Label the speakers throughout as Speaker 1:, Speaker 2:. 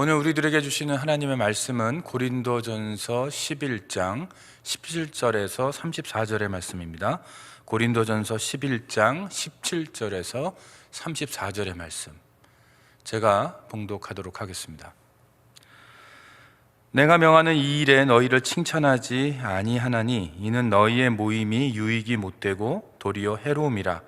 Speaker 1: 오늘 우리들에게 주시는 하나님의 말씀은 고린도전서 11장 17절에서 34절의 말씀입니다. 고린도전서 11장 17절에서 34절의 말씀, 제가 봉독하도록 하겠습니다. 내가 명하는 이 일에 너희를 칭찬하지 아니하나니 이는 너희의 모임이 유익이 못되고 도리어 해로움이라.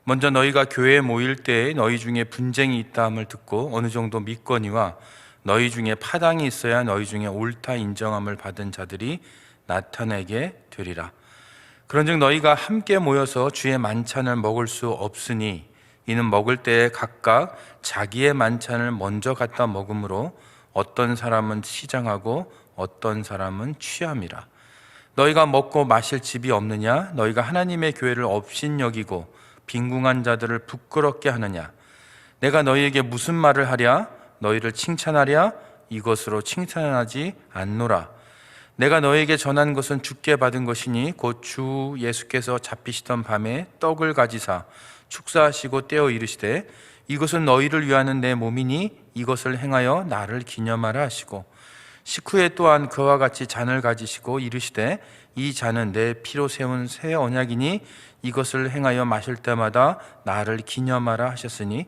Speaker 1: 먼저 너희가 교회에 모일 때에 너희 중에 분쟁이 있다함을 듣고 어느 정도 믿거니와 너희 중에 파당이 있어야 너희 중에 옳다 인정함을 받은 자들이 나타내게 되리라. 그런즉 너희가 함께 모여서 주의 만찬을 먹을 수 없으니 이는 먹을 때에 각각 자기의 만찬을 먼저 갖다 먹으므로 어떤 사람은 시장하고 어떤 사람은 취함이라. 너희가 먹고 마실 집이 없느냐? 너희가 하나님의 교회를 업신여기고 빈궁한 자들을 부끄럽게 하느냐? 내가 너희에게 무슨 말을 하랴? 너희를 칭찬하랴? 이것으로 칭찬하지 않노라. 내가 너희에게 전한 것은 주께 받은 것이니 곧 주 예수께서 잡히시던 밤에 떡을 가지사 축사하시고 떼어 이르시되 이것은 너희를 위하는 내 몸이니 이것을 행하여 나를 기념하라 하시고 식후에 또한 그와 같이 잔을 가지시고 이르시되 이 잔은 내 피로 세운 새 언약이니 이것을 행하여 마실 때마다 나를 기념하라 하셨으니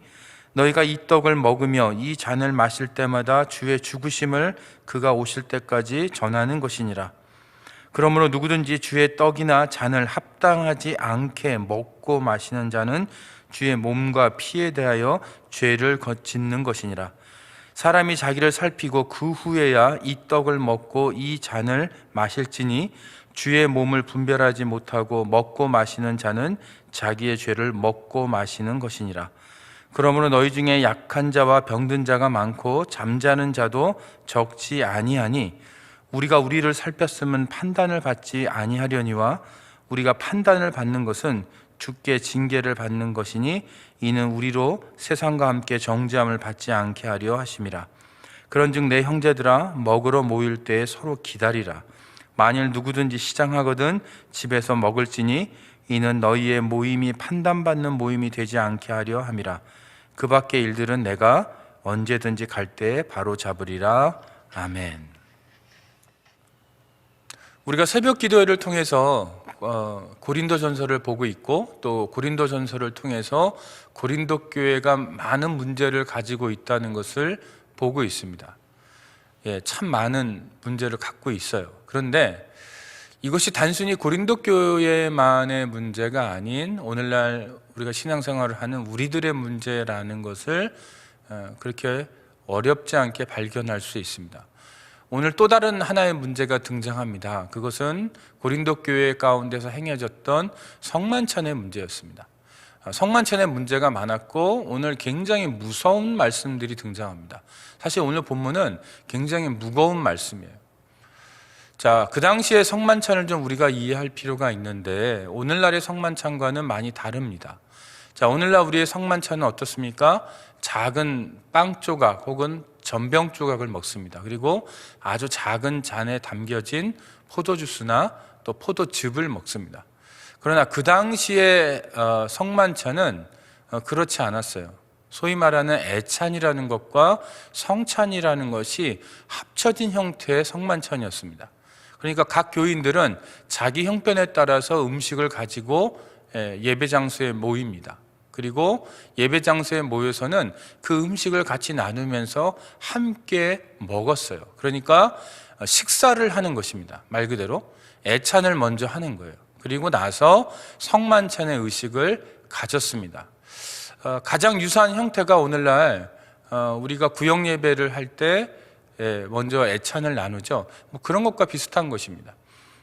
Speaker 1: 너희가 이 떡을 먹으며 이 잔을 마실 때마다 주의 죽으심을 그가 오실 때까지 전하는 것이니라. 그러므로 누구든지 주의 떡이나 잔을 합당하지 않게 먹고 마시는 자는 주의 몸과 피에 대하여 죄를 짓는 것이니라. 사람이 자기를 살피고 그 후에야 이 떡을 먹고 이 잔을 마실지니 주의 몸을 분별하지 못하고 먹고 마시는 자는 자기의 죄를 먹고 마시는 것이니라. 그러므로 너희 중에 약한 자와 병든 자가 많고 잠자는 자도 적지 아니하니 우리가 우리를 살폈으면 판단을 받지 아니하려니와 우리가 판단을 받는 것은 주께 징계를 받는 것이니 이는 우리로 세상과 함께 정죄함을 받지 않게 하려 하심이라. 그런즉 내 형제들아 먹으러 모일 때에 서로 기다리라. 만일 누구든지 시장하거든 집에서 먹을지니 이는 너희의 모임이 판단받는 모임이 되지 않게 하려 함이라. 그 밖의 일들은 내가 언제든지 갈 때에 바로 잡으리라. 아멘. 우리가 새벽 기도회를 통해서 고린도전서를 보고 있고 또 고린도전서를 통해서 고린도 교회가 많은 문제를 가지고 있다는 것을 보고 있습니다. 참 많은 문제를 갖고 있어요. 그런데 이것이 단순히 고린도 교회만의 문제가 아닌 오늘날 우리가 신앙생활을 하는 우리들의 문제라는 것을 그렇게 어렵지 않게 발견할 수 있습니다. 오늘 또 다른 하나의 문제가 등장합니다. 그것은 고린도 교회 가운데서 행해졌던 성만찬의 문제였습니다. 성만찬의 문제가 많았고 오늘 굉장히 무서운 말씀들이 등장합니다. 사실 오늘 본문은 굉장히 무거운 말씀이에요. 자, 그 당시의 성만찬을 좀 우리가 이해할 필요가 있는데 오늘날의 성만찬과는 많이 다릅니다. 자, 오늘날 우리의 성만찬은 어떻습니까? 작은 빵 조각 혹은 전병 조각을 먹습니다. 그리고 아주 작은 잔에 담겨진 포도주스나 또 포도즙을 먹습니다. 그러나 그 당시의 성만찬은 그렇지 않았어요. 소위 말하는 애찬이라는 것과 성찬이라는 것이 합쳐진 형태의 성만찬이었습니다. 그러니까 각 교인들은 자기 형편에 따라서 음식을 가지고 예배 장소에 모입니다. 그리고 예배 장소에 모여서는 그 음식을 같이 나누면서 함께 먹었어요. 그러니까 식사를 하는 것입니다. 말 그대로 애찬을 먼저 하는 거예요. 그리고 나서 성만찬의 의식을 가졌습니다. 가장 유사한 형태가 오늘날 우리가 구역 예배를 할 때 먼저 애찬을 나누죠. 뭐 그런 것과 비슷한 것입니다.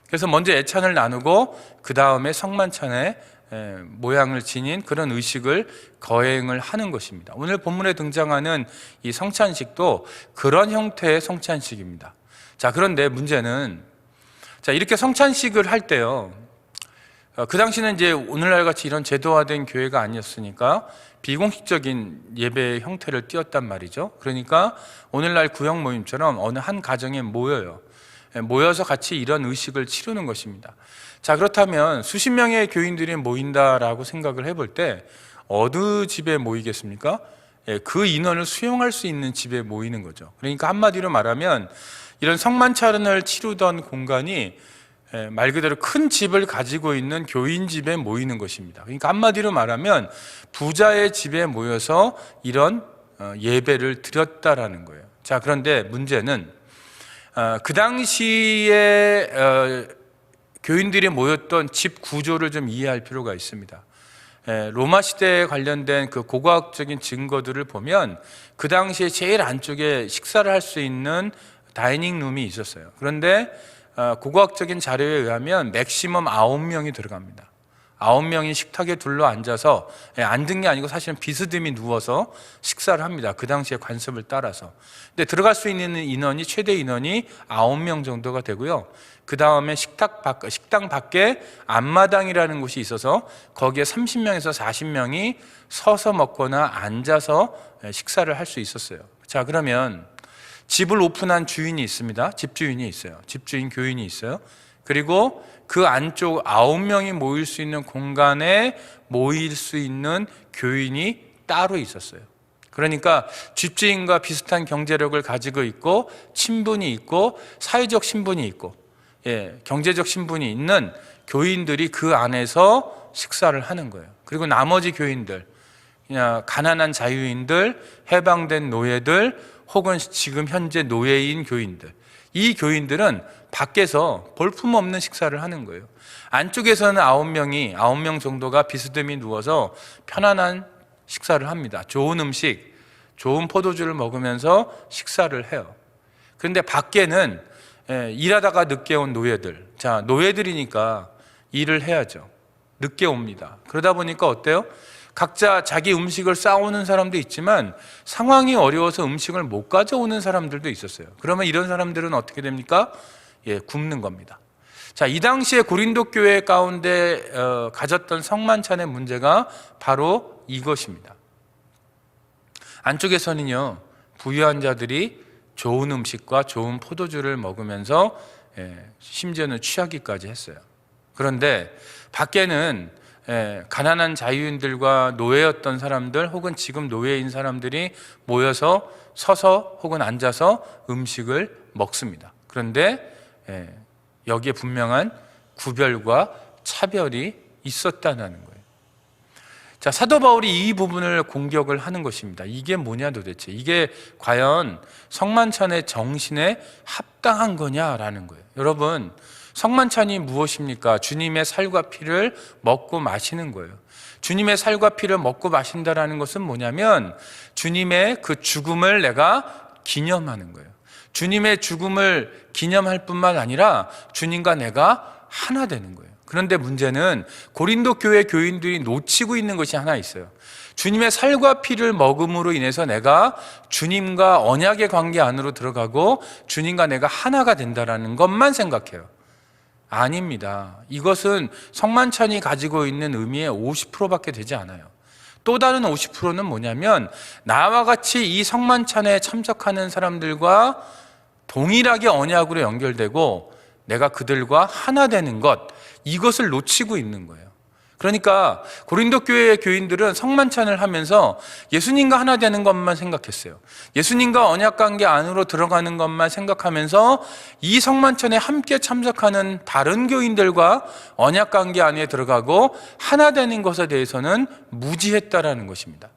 Speaker 1: 그래서 먼저 애찬을 나누고 그 다음에 성만찬의 모양을 지닌 그런 의식을 거행을 하는 것입니다. 오늘 본문에 등장하는 이 성찬식도 그런 형태의 성찬식입니다. 자, 그런데 문제는 이렇게 성찬식을 할 때요, 그 당시는 이제 오늘날 같이 이런 제도화된 교회가 아니었으니까 비공식적인 예배 형태를 띄었단 말이죠. 그러니까 오늘날 구역 모임처럼 어느 한 가정에 모여서 같이 이런 의식을 치르는 것입니다. 자, 그렇다면 수십 명의 교인들이 모인다라고 생각을 해볼 때 어느 집에 모이겠습니까? 그 인원을 수용할 수 있는 집에 모이는 거죠. 그러니까 한마디로 말하면 이런 성만찬을 치르던 공간이 말 그대로 큰 집을 가지고 있는 교인 집에 모이는 것입니다. 그러니까 한마디로 말하면 부자의 집에 모여서 이런 예배를 드렸다라는 거예요. 자, 그런데 문제는 그 당시에 교인들이 모였던 집 구조를 좀 이해할 필요가 있습니다. 로마 시대에 관련된 그 고고학적인 증거들을 보면 그 당시에 제일 안쪽에 식사를 할 수 있는 다이닝 룸이 있었어요. 그런데 고고학적인 자료에 의하면 맥시멈 9명이 들어갑니다. 9명이 식탁에 둘러앉아서, 앉은 게 아니고 사실은 비스듬히 누워서 식사를 합니다. 그 당시의 관습을 따라서. 근데 들어갈 수 있는 인원이, 최대 인원이 9명 정도가 되고요. 그 다음에 식당 밖에 앞마당이라는 곳이 있어서 거기에 30명에서 40명이 서서 먹거나 앉아서 식사를 할 수 있었어요. 자, 그러면 집을 오픈한 주인이 있습니다. 집주인이 있어요. 집주인 교인이 있어요. 그리고 그 안쪽 9명이 모일 수 있는 공간에 모일 수 있는 교인이 따로 있었어요. 그러니까 집주인과 비슷한 경제력을 가지고 있고 친분이 있고 사회적 신분이 있고 경제적 신분이 있는 교인들이 그 안에서 식사를 하는 거예요. 그리고 나머지 교인들, 그냥 가난한 자유인들, 해방된 노예들, 혹은 지금 현재 노예인 교인들, 이 교인들은 밖에서 볼품없는 식사를 하는 거예요. 안쪽에서는 9명 정도가 비스듬히 누워서 편안한 식사를 합니다. 좋은 음식, 좋은 포도주를 먹으면서 식사를 해요. 그런데 밖에는 일하다가 늦게 온 노예들, 자, 노예들이니까 일을 해야죠. 늦게 옵니다. 그러다 보니까 어때요? 각자 자기 음식을 싸오는 사람도 있지만 상황이 어려워서 음식을 못 가져오는 사람들도 있었어요. 그러면 이런 사람들은 어떻게 됩니까? 굶는 겁니다. 자, 이 당시에 고린도 교회 가운데 가졌던 성만찬의 문제가 바로 이것입니다. 안쪽에서는요, 부유한 자들이 좋은 음식과 좋은 포도주를 먹으면서 심지어는 취하기까지 했어요. 그런데 밖에는 가난한 자유인들과 노예였던 사람들 혹은 지금 노예인 사람들이 모여서 서서 혹은 앉아서 음식을 먹습니다. 그런데 여기에 분명한 구별과 차별이 있었다는 거예요. 자, 사도 바울이 이 부분을 공격을 하는 것입니다. 이게 뭐냐 도대체, 이게 과연 성만찬의 정신에 합당한 거냐라는 거예요. 여러분, 성만찬이 무엇입니까? 주님의 살과 피를 먹고 마시는 거예요. 주님의 살과 피를 먹고 마신다라는 것은 뭐냐면 주님의 그 죽음을 내가 기념하는 거예요. 주님의 죽음을 기념할 뿐만 아니라 주님과 내가 하나 되는 거예요. 그런데 문제는 고린도 교회 교인들이 놓치고 있는 것이 하나 있어요. 주님의 살과 피를 먹음으로 인해서 내가 주님과 언약의 관계 안으로 들어가고 주님과 내가 하나가 된다는 것만 생각해요. 아닙니다. 이것은 성만찬이 가지고 있는 의미의 50%밖에 되지 않아요. 또 다른 50%는 뭐냐면 나와 같이 이 성만찬에 참석하는 사람들과 동일하게 언약으로 연결되고 내가 그들과 하나 되는 것, 이것을 놓치고 있는 거예요. 그러니까 고린도 교회의 교인들은 성만찬을 하면서 예수님과 하나 되는 것만 생각했어요. 예수님과 언약관계 안으로 들어가는 것만 생각하면서 이 성만찬에 함께 참석하는 다른 교인들과 언약관계 안에 들어가고 하나 되는 것에 대해서는 무지했다라는 것입니다.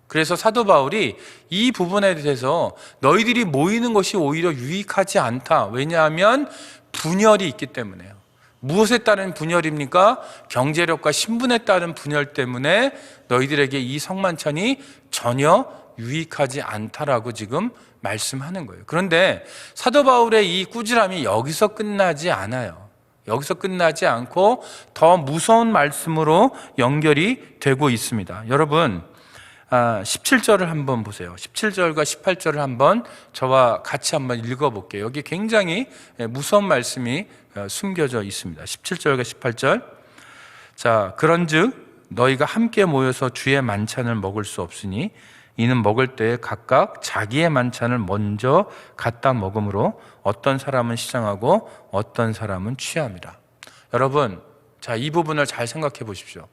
Speaker 1: 그래서 사도 바울이 이 부분에 대해서 너희들이 모이는 것이 오히려 유익하지 않다. 왜냐하면 분열이 있기 때문에요. 무엇에 따른 분열입니까? 경제력과 신분에 따른 분열 때문에 너희들에게 이 성만찬이 전혀 유익하지 않다라고 지금 말씀하는 거예요. 그런데 사도 바울의 이 꾸지람이 여기서 끝나지 않아요. 여기서 끝나지 않고 더 무서운 말씀으로 연결이 되고 있습니다. 여러분, 17절을 한번 보세요. 17절과 18절을 한번 저와 같이 한번 읽어볼게요. 여기 굉장히 무서운 말씀이 숨겨져 있습니다. 17절과 18절. 자, 그런즉 너희가 함께 모여서 주의 만찬을 먹을 수 없으니 이는 먹을 때에 각각 자기의 만찬을 먼저 갖다 먹음으로 어떤 사람은 시장하고 어떤 사람은 취함이라. 여러분, 자, 이 부분을 잘 생각해 보십시오.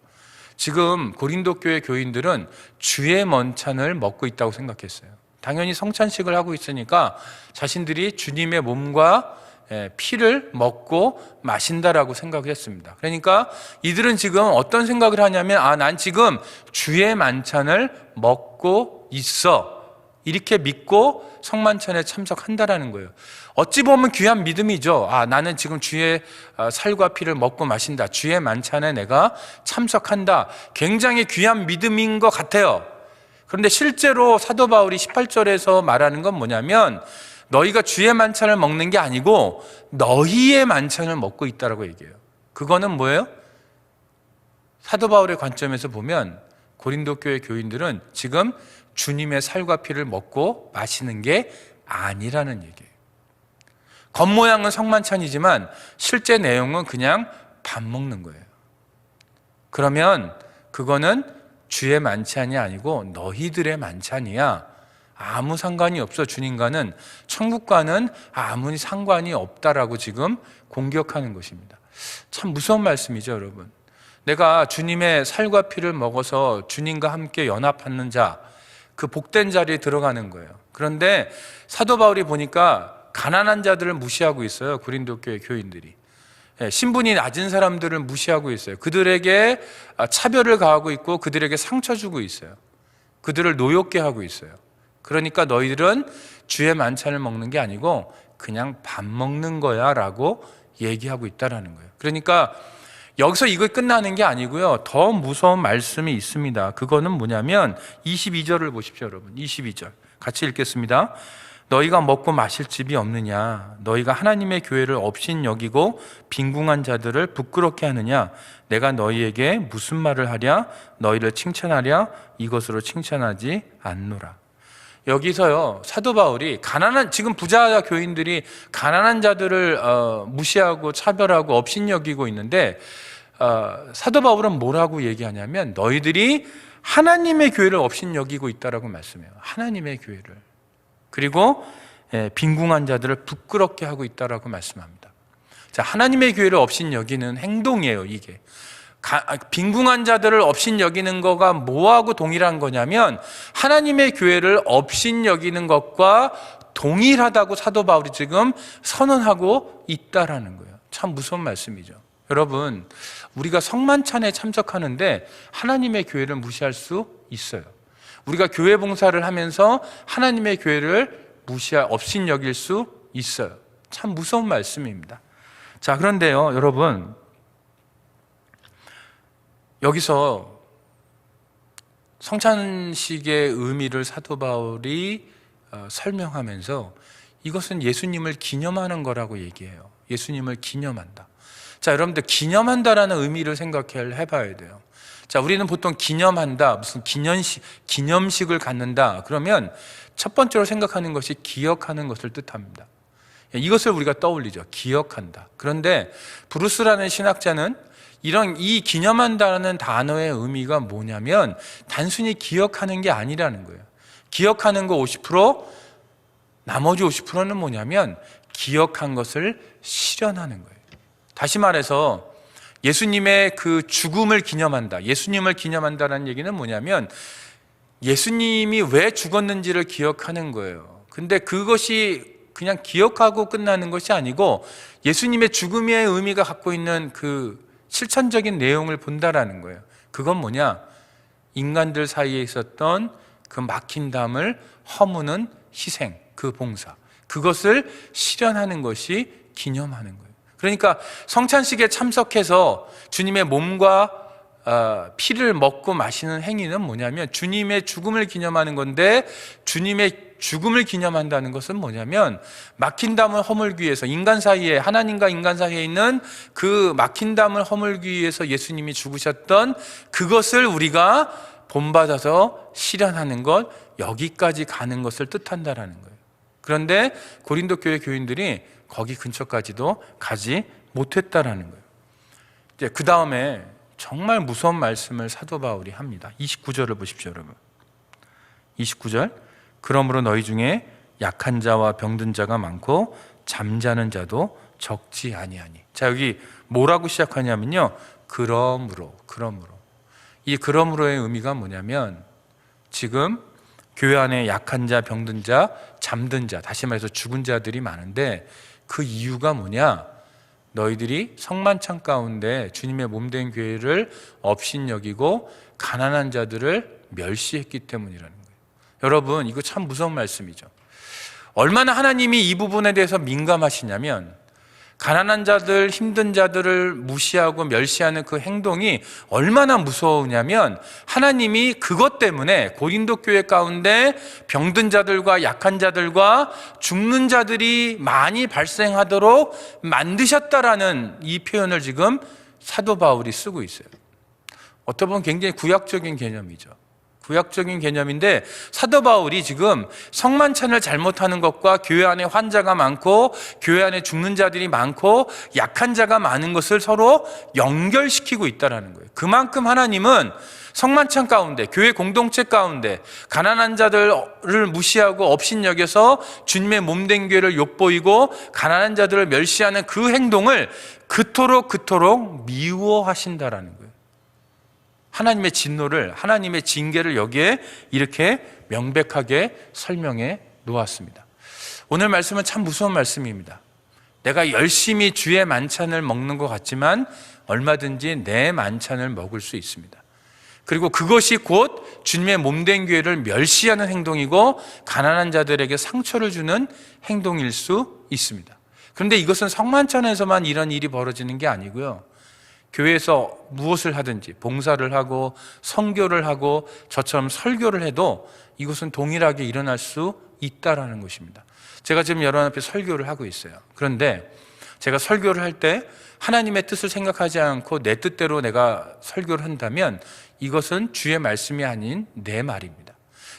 Speaker 1: 지금 고린도 교회 교인들은 주의 먼찬을 먹고 있다고 생각했어요. 당연히 성찬식을 하고 있으니까 자신들이 주님의 몸과 피를 먹고 마신다라고 생각했습니다. 그러니까 이들은 지금 어떤 생각을 하냐면, 난 지금 주의 만찬을 먹고 있어, 이렇게 믿고 성만찬에 참석한다라는 거예요. 어찌 보면 귀한 믿음이죠. 나는 지금 주의 살과 피를 먹고 마신다, 주의 만찬에 내가 참석한다. 굉장히 귀한 믿음인 것 같아요. 그런데 실제로 사도 바울이 18절에서 말하는 건 뭐냐면, 너희가 주의 만찬을 먹는 게 아니고 너희의 만찬을 먹고 있다라고 얘기해요. 그거는 뭐예요? 사도 바울의 관점에서 보면 고린도 교회 교인들은 지금 주님의 살과 피를 먹고 마시는 게 아니라는 얘기예요. 겉모양은 성만찬이지만 실제 내용은 그냥 밥 먹는 거예요. 그러면 그거는 주의 만찬이 아니고 너희들의 만찬이야. 아무 상관이 없어. 주님과는, 천국과는 아무 상관이 없다라고 지금 공격하는 것입니다. 참 무서운 말씀이죠, 여러분. 내가 주님의 살과 피를 먹어서 주님과 함께 연합하는 자, 그 복된 자리에 들어가는 거예요. 그런데 사도 바울이 보니까 가난한 자들을 무시하고 있어요. 고린도 교회 교인들이. 신분이 낮은 사람들을 무시하고 있어요. 그들에게 차별을 가하고 있고 그들에게 상처 주고 있어요. 그들을 노엽게 하고 있어요. 그러니까 너희들은 주의 만찬을 먹는 게 아니고 그냥 밥 먹는 거야 라고 얘기하고 있다라는 거예요. 그러니까 여기서 이거 끝나는 게 아니고요, 더 무서운 말씀이 있습니다. 그거는 뭐냐면 22절을 보십시오, 여러분. 22절 같이 읽겠습니다. 너희가 먹고 마실 집이 없느냐? 너희가 하나님의 교회를 업신 여기고 빈궁한 자들을 부끄럽게 하느냐? 내가 너희에게 무슨 말을 하랴? 너희를 칭찬하랴? 이것으로 칭찬하지 않노라. 여기서요, 사도 바울이 지금 부자 교인들이 가난한 자들을 무시하고 차별하고 업신여기고 있는데, 사도 바울은 뭐라고 얘기하냐면 너희들이 하나님의 교회를 업신여기고 있다라고 말씀해요. 하나님의 교회를. 그리고 빈궁한 자들을 부끄럽게 하고 있다라고 말씀합니다. 자, 하나님의 교회를 업신여기는 행동이에요, 이게. 빈궁한 자들을 업신여기는 거가 뭐하고 동일한 거냐면 하나님의 교회를 업신여기는 것과 동일하다고 사도 바울이 지금 선언하고 있다라는 거예요. 참 무서운 말씀이죠. 여러분, 우리가 성만찬에 참석하는데 하나님의 교회를 무시할 수 있어요. 우리가 교회 봉사를 하면서 하나님의 교회를 업신여길 수 있어요. 참 무서운 말씀입니다. 자, 그런데요, 여러분, 여기서 성찬식의 의미를 사도 바울이 설명하면서 이것은 예수님을 기념하는 거라고 얘기해요. 예수님을 기념한다. 자, 여러분들, 기념한다라는 의미를 해봐야 돼요. 자, 우리는 보통 기념한다, 무슨 기념식을 갖는다, 그러면 첫 번째로 생각하는 것이 기억하는 것을 뜻합니다. 이것을 우리가 떠올리죠. 기억한다. 그런데 브루스라는 신학자는 이 기념한다는 단어의 의미가 뭐냐면 단순히 기억하는 게 아니라는 거예요. 기억하는 거 50%, 나머지 50%는 뭐냐면 기억한 것을 실현하는 거예요. 다시 말해서 예수님의 그 죽음을 기념한다. 예수님을 기념한다는 얘기는 뭐냐면 예수님이 왜 죽었는지를 기억하는 거예요. 근데 그것이 그냥 기억하고 끝나는 것이 아니고 예수님의 죽음의 의미가 갖고 있는 그 실천적인 내용을 본다라는 거예요. 그건 뭐냐? 인간들 사이에 있었던 그 막힌 담을 허무는 희생, 그 봉사, 그것을 실현하는 것이 기념하는 거예요. 그러니까 성찬식에 참석해서 주님의 몸과 피를 먹고 마시는 행위는 뭐냐면 주님의 죽음을 기념하는 건데, 주님의 죽음을 기념한다는 것은 뭐냐면 막힌 담을 허물기 위해서, 인간 사이에, 하나님과 인간 사이에 있는 그 막힌 담을 허물기 위해서 예수님이 죽으셨던 그것을 우리가 본받아서 실현하는 것, 여기까지 가는 것을 뜻한다라는 거예요. 그런데 고린도 교회 교인들이 거기 근처까지도 가지 못했다라는 거예요. 이제 그 다음에 정말 무서운 말씀을 사도 바울이 합니다. 29절을 보십시오, 여러분. 29절. 그러므로 너희 중에 약한 자와 병든 자가 많고 잠자는 자도 적지 아니하니. 자, 여기 뭐라고 시작하냐면요, 그러므로. 이 그러므로의 의미가 뭐냐면 지금 교회 안에 약한 자, 병든 자, 잠든 자, 다시 말해서 죽은 자들이 많은데 그 이유가 뭐냐? 너희들이 성만찬 가운데 주님의 몸된 교회를 업신여기고 가난한 자들을 멸시했기 때문이라는 거예요. 여러분, 이거 참 무서운 말씀이죠. 얼마나 하나님이 이 부분에 대해서 민감하시냐면 가난한 자들, 힘든 자들을 무시하고 멸시하는 그 행동이 얼마나 무서우냐면 하나님이 그것 때문에 고린도 교회 가운데 병든 자들과 약한 자들과 죽는 자들이 많이 발생하도록 만드셨다라는 이 표현을 지금 사도 바울이 쓰고 있어요. 어떻게 보면 굉장히 구약적인 개념이죠. 구약적인 개념인데 사도 바울이 지금 성만찬을 잘못하는 것과 교회 안에 환자가 많고 교회 안에 죽는 자들이 많고 약한 자가 많은 것을 서로 연결시키고 있다는 거예요. 그만큼 하나님은 성만찬 가운데, 교회 공동체 가운데 가난한 자들을 무시하고 업신여겨서 주님의 몸된 교회를 욕보이고 가난한 자들을 멸시하는 그 행동을 그토록 미워하신다라는 거예요. 하나님의 진노를, 하나님의 징계를 여기에 이렇게 명백하게 설명해 놓았습니다. 오늘 말씀은 참 무서운 말씀입니다. 내가 열심히 주의 만찬을 먹는 것 같지만 얼마든지 내 만찬을 먹을 수 있습니다. 그리고 그것이 곧 주님의 몸된 교회를 멸시하는 행동이고 가난한 자들에게 상처를 주는 행동일 수 있습니다. 그런데 이것은 성만찬에서만 이런 일이 벌어지는 게 아니고요, 교회에서 무엇을 하든지 봉사를 하고 선교를 하고 저처럼 설교를 해도 이것은 동일하게 일어날 수 있다라는 것입니다. 제가 지금 여러분 앞에 설교를 하고 있어요. 그런데 제가 설교를 할 때 하나님의 뜻을 생각하지 않고 내 뜻대로 내가 설교를 한다면 이것은 주의 말씀이 아닌 내 말입니다.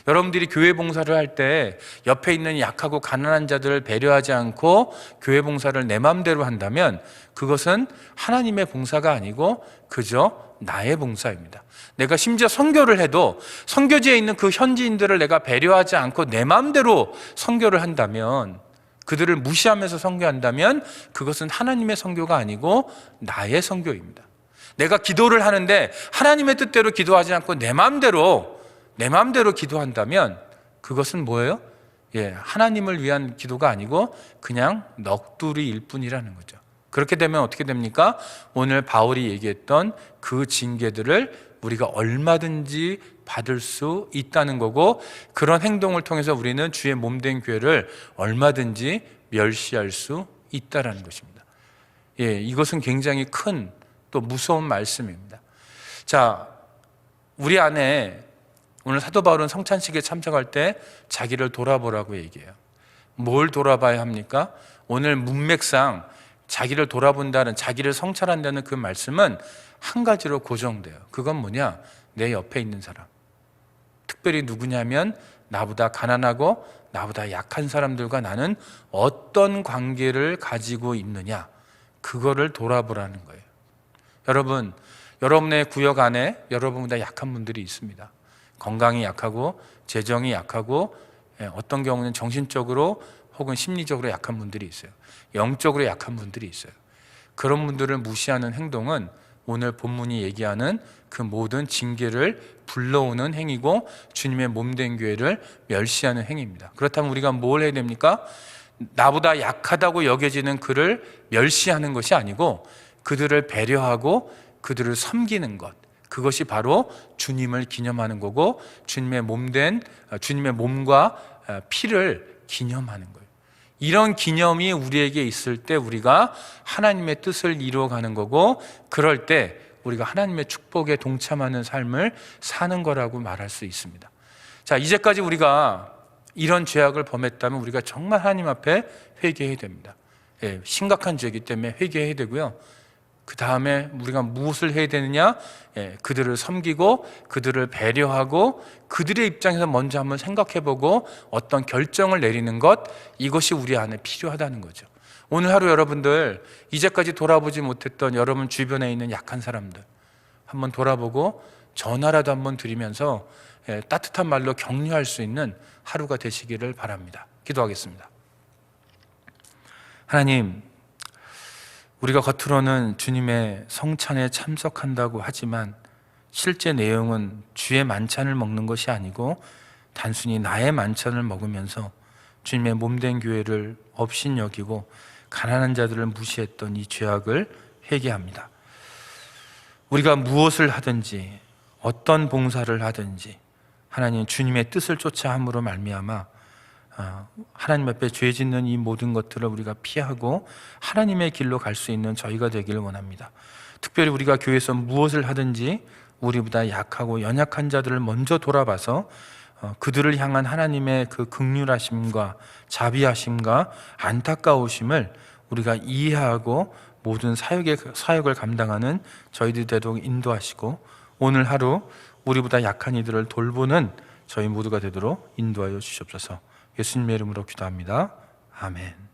Speaker 1: 여러분들이 교회 봉사를 할 때 옆에 있는 약하고 가난한 자들을 배려하지 않고 교회 봉사를 내 마음대로 한다면 그것은 하나님의 봉사가 아니고 그저 나의 봉사입니다. 내가 심지어 선교를 해도 선교지에 있는 그 현지인들을 내가 배려하지 않고 내 마음대로 선교를 한다면, 그들을 무시하면서 선교한다면 그것은 하나님의 선교가 아니고 나의 선교입니다. 내가 기도를 하는데 하나님의 뜻대로 기도하지 않고 내 마음대로 기도한다면 그것은 뭐예요? 하나님을 위한 기도가 아니고 그냥 넋두리일 뿐이라는 거죠. 그렇게 되면 어떻게 됩니까? 오늘 바울이 얘기했던 그 징계들을 우리가 얼마든지 받을 수 있다는 거고, 그런 행동을 통해서 우리는 주의 몸된 교회를 얼마든지 멸시할 수 있다는 것입니다. 이것은 굉장히 큰 또 무서운 말씀입니다. 자, 우리 안에 오늘 사도 바울은 성찬식에 참석할 때 자기를 돌아보라고 얘기해요. 뭘 돌아봐야 합니까? 오늘 문맥상 자기를 돌아본다는, 자기를 성찰한다는 그 말씀은 한 가지로 고정돼요. 그건 뭐냐? 내 옆에 있는 사람. 특별히 누구냐면 나보다 가난하고 나보다 약한 사람들과 나는 어떤 관계를 가지고 있느냐, 그거를 돌아보라는 거예요. 여러분, 여러분의 구역 안에 여러분보다 약한 분들이 있습니다. 건강이 약하고 재정이 약하고 어떤 경우는 정신적으로 혹은 심리적으로 약한 분들이 있어요. 영적으로 약한 분들이 있어요. 그런 분들을 무시하는 행동은 오늘 본문이 얘기하는 그 모든 징계를 불러오는 행위고 주님의 몸된 교회를 멸시하는 행위입니다. 그렇다면 우리가 뭘 해야 됩니까? 나보다 약하다고 여겨지는 그를 멸시하는 것이 아니고 그들을 배려하고 그들을 섬기는 것, 그것이 바로 주님을 기념하는 거고 주님의 몸과 피를 기념하는 거예요. 이런 기념이 우리에게 있을 때 우리가 하나님의 뜻을 이루어가는 거고, 그럴 때 우리가 하나님의 축복에 동참하는 삶을 사는 거라고 말할 수 있습니다. 자, 이제까지 우리가 이런 죄악을 범했다면 우리가 정말 하나님 앞에 회개해야 됩니다. 심각한 죄이기 때문에 회개해야 되고요. 그 다음에 우리가 무엇을 해야 되느냐? 그들을 섬기고 그들을 배려하고 그들의 입장에서 먼저 한번 생각해보고 어떤 결정을 내리는 것, 이것이 우리 안에 필요하다는 거죠. 오늘 하루 여러분들 이제까지 돌아보지 못했던 여러분 주변에 있는 약한 사람들 한번 돌아보고 전화라도 한번 드리면서 따뜻한 말로 격려할 수 있는 하루가 되시기를 바랍니다. 기도하겠습니다. 하나님, 우리가 겉으로는 주님의 성찬에 참석한다고 하지만 실제 내용은 주의 만찬을 먹는 것이 아니고 단순히 나의 만찬을 먹으면서 주님의 몸된 교회를 업신여기고 가난한 자들을 무시했던 이 죄악을 회개합니다. 우리가 무엇을 하든지 어떤 봉사를 하든지 하나님 주님의 뜻을 쫓아 함으로 말미암아 하나님 앞에 죄 짓는 이 모든 것들을 우리가 피하고 하나님의 길로 갈 수 있는 저희가 되기를 원합니다. 특별히 우리가 교회에서 무엇을 하든지 우리보다 약하고 연약한 자들을 먼저 돌아봐서 그들을 향한 하나님의 그 긍휼하심과 자비하심과 안타까우심을 우리가 이해하고 모든 사역을 감당하는 저희들 되도록 인도하시고 오늘 하루 우리보다 약한 이들을 돌보는 저희 모두가 되도록 인도하여 주시옵소서. 예수님의 이름으로 기도합니다. 아멘.